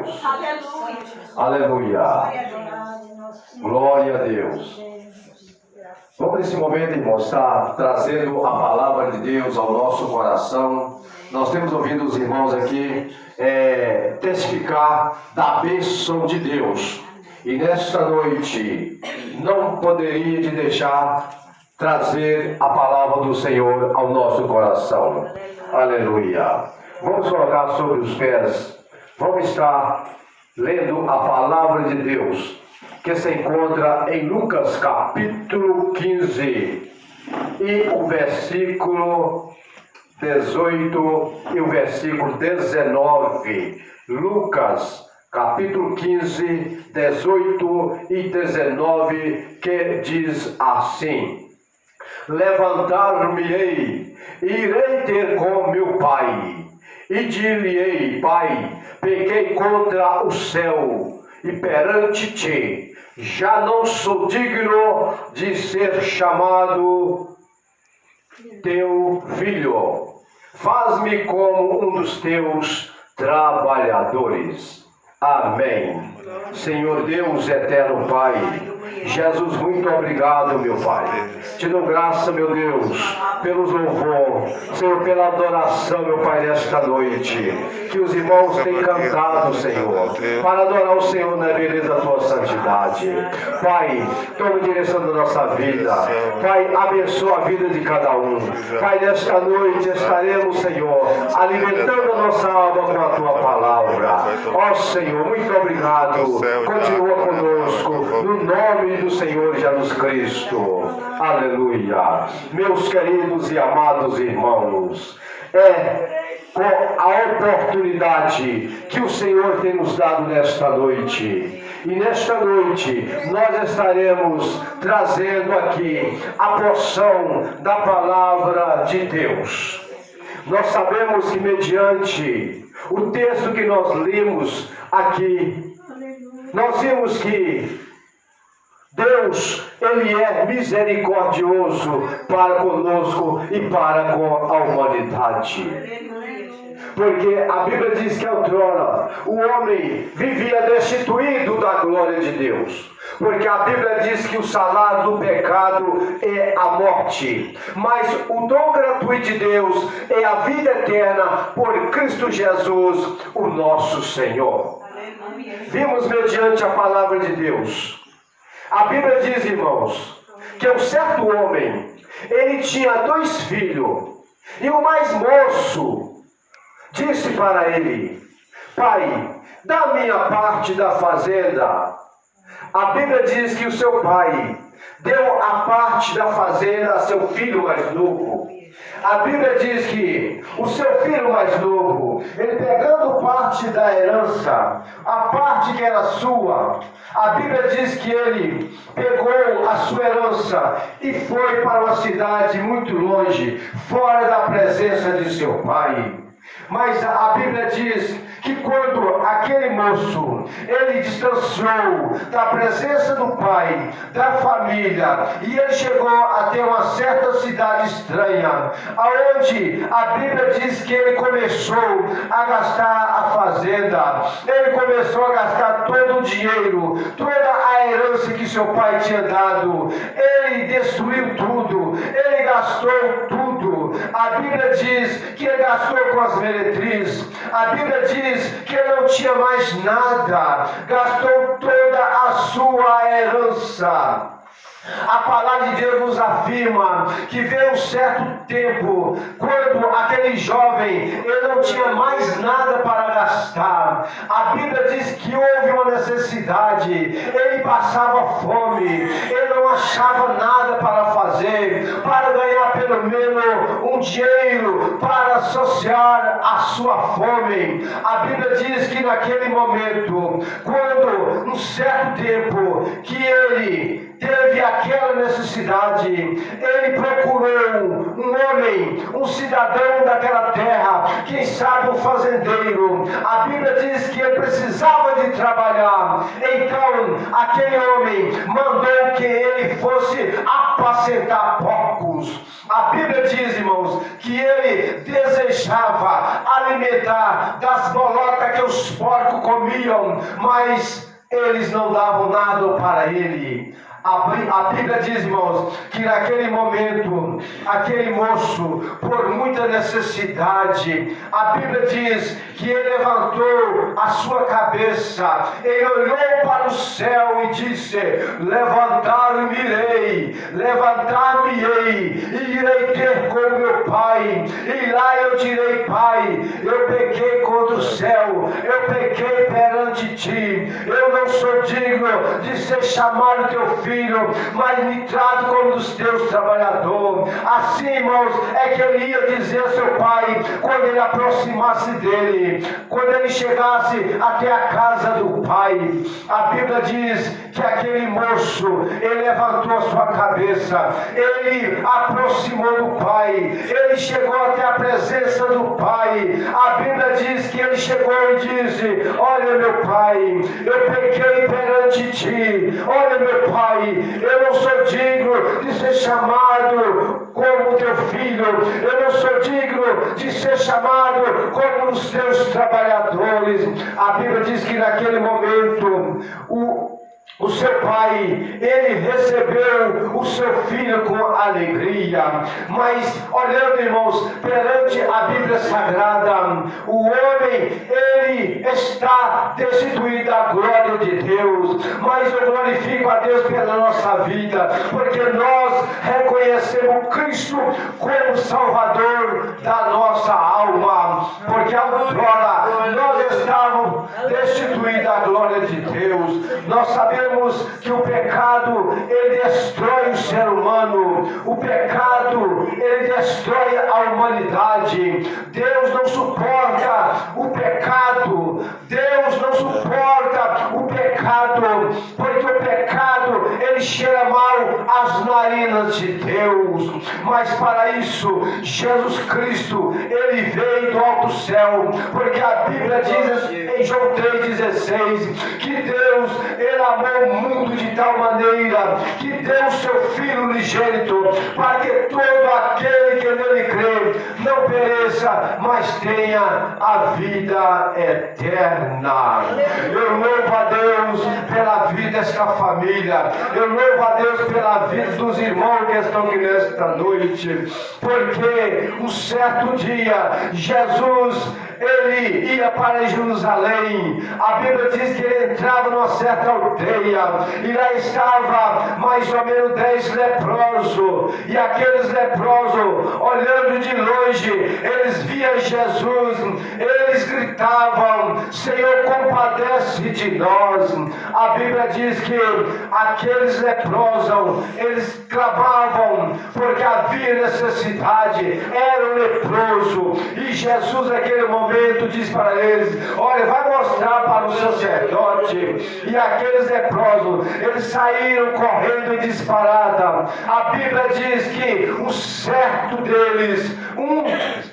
Deus. Aleluia. Glória a Deus. Vamos nesse momento, irmãos, estar trazendo a palavra de Deus ao nosso coração. Nós temos ouvido os irmãos aqui testificar da bênção de Deus. E nesta noite, não poderia de deixar trazer a palavra do Senhor ao nosso coração. Aleluia. Vamos colocar sobre os pés. Vamos estar lendo a palavra de Deus, que se encontra em Lucas capítulo 15 e o versículo 18 e o versículo 19. Lucas capítulo 15, 18 e 19, que diz assim: levantar-me-ei, irei ter com meu pai, e dir-lhe-ei: Pai, pequei contra o céu e perante ti, já não sou digno de ser chamado teu filho. Faz-me como um dos teus trabalhadores. Amém. Senhor Deus eterno Pai, Jesus, muito obrigado, meu Pai. Te dou graça, meu Deus, pelos louvor, Senhor, pela adoração, meu Pai, nesta noite, que os irmãos têm cantado, Senhor, para adorar o Senhor na beleza da tua santidade. Pai, toma direção da nossa vida. Pai, abençoa a vida de cada um. Pai, nesta noite estaremos, Senhor, alimentando a nossa alma com a tua palavra. Ó Senhor, muito obrigado. Continua conosco, no nome do Senhor Jesus Cristo. Aleluia. Meus queridos e amados irmãos, com a oportunidade que o Senhor tem nos dado nesta noite. E nesta noite nós estaremos trazendo aqui a porção da palavra de Deus. Nós sabemos que mediante o texto que nós lemos aqui, nós vimos que Deus, Ele é misericordioso para conosco e para com a humanidade. Porque a Bíblia diz que outrora o homem vivia destituído da glória de Deus. Porque a Bíblia diz que o salário do pecado é a morte. Mas o dom gratuito de Deus é a vida eterna por Cristo Jesus, o nosso Senhor. Vimos mediante a palavra de Deus. A Bíblia diz, irmãos, que um certo homem, ele tinha 2 filhos. E o mais moço disse para ele: Pai, dá minha parte da fazenda. A Bíblia diz que o seu pai deu a parte da fazenda a seu filho mais novo. A Bíblia diz que o seu filho mais novo, ele pegando parte da herança, a parte que era sua, a Bíblia diz que ele pegou a sua herança e foi para uma cidade muito longe, fora da presença de seu pai. Mas a Bíblia diz que quando aquele moço, ele distanciou da presença do pai, da família, e ele chegou até uma certa cidade estranha, aonde a Bíblia diz que ele começou a gastar a fazenda, ele começou a gastar todo o dinheiro, toda a herança que seu pai tinha dado, ele destruiu tudo, ele gastou tudo. A Bíblia diz que ele gastou com as meretrizes, a Bíblia diz que ele não tinha mais nada, gastou toda a sua herança. A palavra de Deus nos afirma que veio um certo tempo, quando aquele jovem, ele não tinha mais nada para gastar. A Bíblia diz que houve uma necessidade, ele passava fome, ele não achava nada para fazer, para ganhar pelo menos um dinheiro, para saciar a sua fome. A Bíblia diz que naquele momento, quando, num certo tempo, que ele teve aquela necessidade, ele procurou um homem, um cidadão daquela terra, quem sabe um fazendeiro. A Bíblia diz que ele precisava de trabalhar, então aquele homem mandou que ele fosse apacentar porcos. Jesus. A Bíblia diz, irmãos, que ele desejava alimentar das bolotas que os porcos comiam, mas eles não davam nada para ele. A Bíblia diz, irmãos, que naquele momento, aquele moço, por muita necessidade, a Bíblia diz que ele levantou a sua cabeça, ele olhou para o céu e disse: levantar-me-ei, e irei ter com meu Pai, e lá eu direi: Pai, eu pequei contra o céu, eu pequei perante ti, eu não sou digno de ser chamado teu filho, mas me trato como dos teus trabalhadores. Assim, irmãos, é que ele ia dizer ao seu pai, quando ele aproximasse dele, quando ele chegasse até a casa do pai. A Bíblia diz que aquele moço, ele levantou a sua cabeça, ele aproximou do pai, ele chegou até a presença do pai. A Bíblia diz que ele chegou e disse: olha, meu pai, eu pequei perante ti, olha, meu pai, eu não sou digno de ser chamado como teu filho, eu não sou digno de ser chamado como os teus trabalhadores. A Bíblia diz que naquele momento o seu pai, ele recebeu o seu filho com alegria. Mas olhando, irmãos, perante a Bíblia Sagrada, o homem, ele está destituído da glória de Deus. Mas eu glorifico a Deus pela nossa vida, porque nós reconhecemos Cristo como Salvador da nossa alma, porque outrora nós estávamos destituídos da glória de Deus. Nós sabemos que o pecado, ele destrói o ser humano, o pecado, ele destrói a humanidade. Deus não suporta o pecado, Deus não suporta o pecado, porque o pecado, ele cheira mal às narinas de Deus. Mas para isso, Jesus Cristo, ele veio do alto céu, porque a Bíblia diz em João 3,16 que Deus, ele amou o mundo de tal maneira que deu o seu Filho unigênito, para que todo aquele que nele crê não pereça, mas tenha a vida eterna. Eu louvo a Deus pela vida desta família, eu louvo a Deus pela vida dos irmãos que estão aqui nesta noite, porque um certo dia Jesus, ele ia para Jerusalém. A Bíblia diz que ele entrava numa certa aldeia, e lá estava mais ou menos 10 leprosos, e aqueles leprosos, olhando de longe, eles viam Jesus, eles gritavam: Senhor, compadece de nós. A Bíblia diz que aqueles leprosos, eles clamavam porque havia necessidade, era um leproso, e Jesus naquele momento diz para eles: olha, vai mostrar para o sacerdote. E aqueles leprosos, eles saíram correndo em disparada. A Bíblia diz que um certo deles, um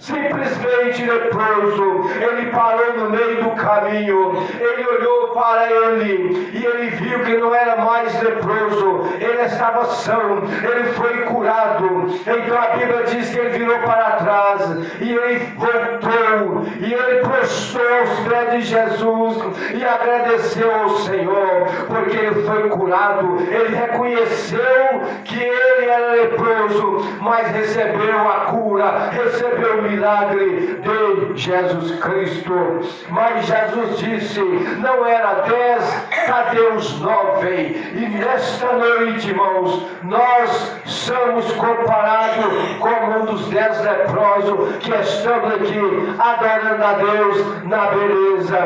simplesmente leproso, ele parou no meio do caminho, ele olhou para ele e ele viu que não era mais leproso, ele estava são, ele foi curado. Então a Bíblia diz que ele virou para trás e ele voltou e ele prostrou aos pés de Jesus e agradeceu ao Senhor, porque ele foi curado. Ele reconheceu que ele era leproso, mas recebeu a cura, recebeu o milagre de Jesus Cristo. Mas Jesus disse: não era 10, cadê os 9? E nesta noite, irmãos, nós somos comparados com um dos 10 leprosos que estamos aqui adorando a Deus na beleza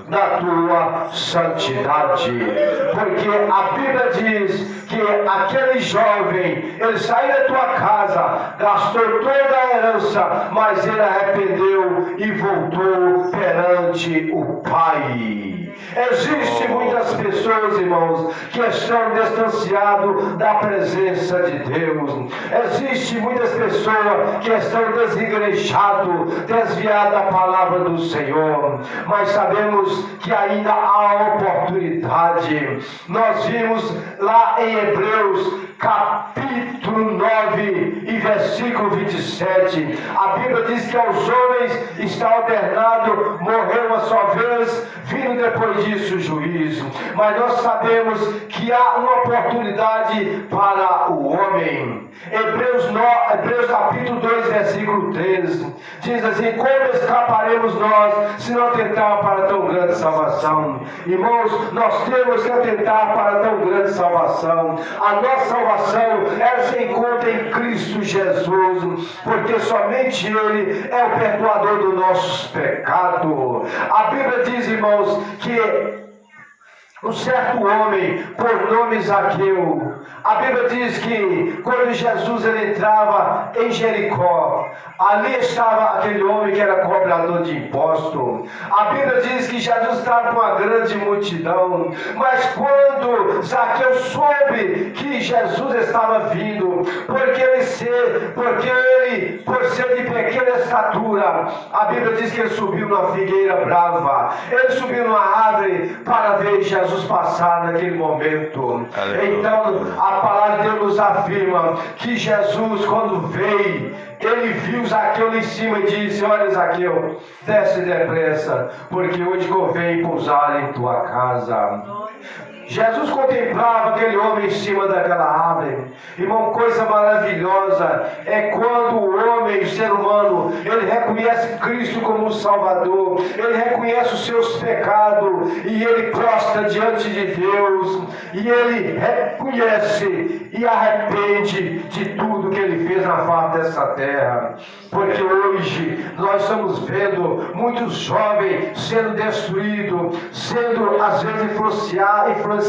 da tua santidade. Porque a Bíblia diz que aquele jovem, ele saiu da tua casa, gastou toda a herança, mas ele arrependeu e voltou perante o Pai. Existem muitas pessoas, irmãos, que estão distanciados da presença de Deus. Existem muitas pessoas que estão desigrejadas, desviadas da palavra do Senhor. Mas sabemos que ainda há oportunidade. Nós vimos lá em Hebreus, capítulo 9 e versículo 27, a Bíblia diz que aos homens está ordenado morrer uma só vez, vindo depois disso o juízo. Mas nós sabemos que há uma oportunidade para o homem. Hebreus capítulo 2, versículo 13, diz assim: como escaparemos nós se não atentar para tão grande salvação? Irmãos, nós temos que atentar para tão grande salvação. A nossa salvação, ela se encontra em Cristo Jesus, porque somente Ele é o perdoador dos nossos pecados. A Bíblia diz, irmãos, que um certo homem, por nome Zaqueu, a Bíblia diz que quando Jesus ele entrava em Jericó, ali estava aquele homem que era cobrador de impostos. A Bíblia diz que Jesus estava com uma grande multidão, mas quando Zaqueu soube que Jesus estava vindo, porque ele, por ser de pequena estatura, a Bíblia diz que ele subiu numa figueira brava, ele subiu numa árvore para ver Jesus passar naquele momento. Então a palavra de Deus nos afirma que Jesus, quando veio, ele viu Zaqueu lá em cima e disse: olha, Zaqueu, desce depressa, porque hoje convém pousar em tua casa. Jesus contemplava aquele homem em cima daquela árvore. Irmão, coisa maravilhosa é quando o homem, o ser humano, ele reconhece Cristo como um Salvador, ele reconhece os seus pecados e ele prostra diante de Deus, e ele reconhece e arrepende de tudo que ele fez na face dessa terra. Porque hoje nós estamos vendo muitos jovens sendo destruídos, sendo às vezes influenciado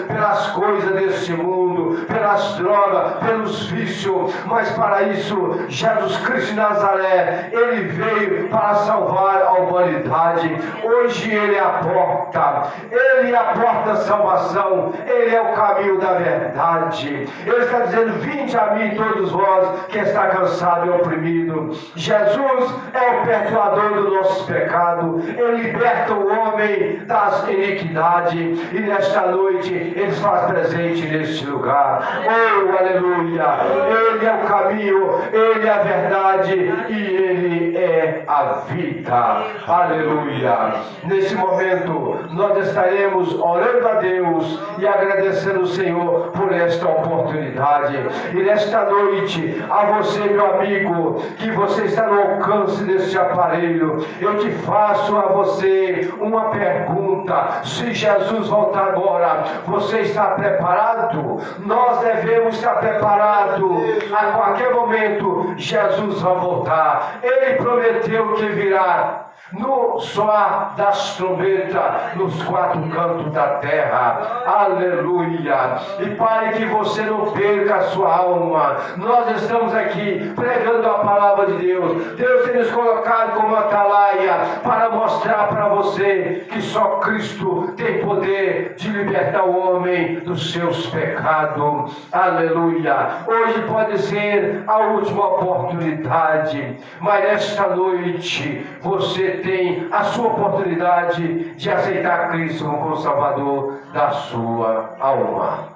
pelas coisas desse mundo, pelas drogas, pelos vícios. Mas para isso, Jesus Cristo de Nazaré, ele veio para salvar a humanidade. Hoje ele é a porta, ele é a porta da salvação, ele é o caminho da verdade. Ele está dizendo: vinde a mim todos vós que está cansado e oprimido. Jesus é o perdoador dos nossos pecados, ele liberta o homem das iniquidades, e nesta noite ele se faz presente neste lugar. Oh, aleluia! Ele é o caminho, ele é a verdade e ele é a vida. Aleluia! Nesse momento nós estaremos orando a Deus e agradecendo o Senhor por esta oportunidade. E nesta noite, a você, meu amigo, que você está no alcance desse aparelho, eu te faço a você uma pergunta: se Jesus voltar agora, você está preparado? Nós devemos estar preparados. A qualquer momento Jesus vai voltar. Ele prometeu que virá no soar das trombetas nos quatro cantos da terra. Aleluia! E Pai, que você não perca a sua alma. Nós estamos aqui pregando a palavra de Deus. Deus tem nos colocado como atalaia para mostrar para você que só Cristo tem poder de libertar o homem dos seus pecados. Aleluia! Hoje pode ser a última oportunidade, mas nesta noite você tem a sua oportunidade de aceitar Cristo como o Salvador da sua alma.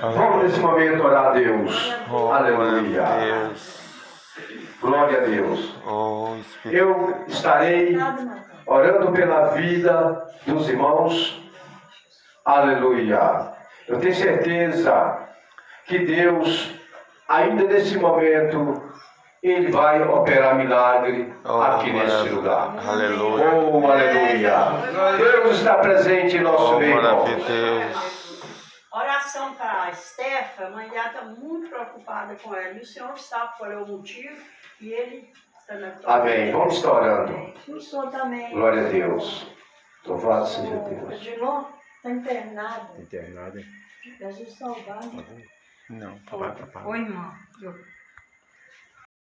Vamos nesse momento orar a Deus. Aleluia. Glória a Deus. Eu estarei orando pela vida dos irmãos. Aleluia. Eu tenho certeza que Deus, ainda nesse momento, Ele vai operar milagre aqui nesse lugar. Aleluia. Oh, aleluia. Deus está presente em nosso meio. Oração para a Stefa. A mãe dela está muito preocupada com ela. E o Senhor sabe qual é o motivo. E Ele está na tua. Amém. Vamos estar orando. O Senhor também. Glória a Deus. Louvado seja Deus. Dilon está internado. Internado? Jesus salvar. Não, papai. Oi, irmão.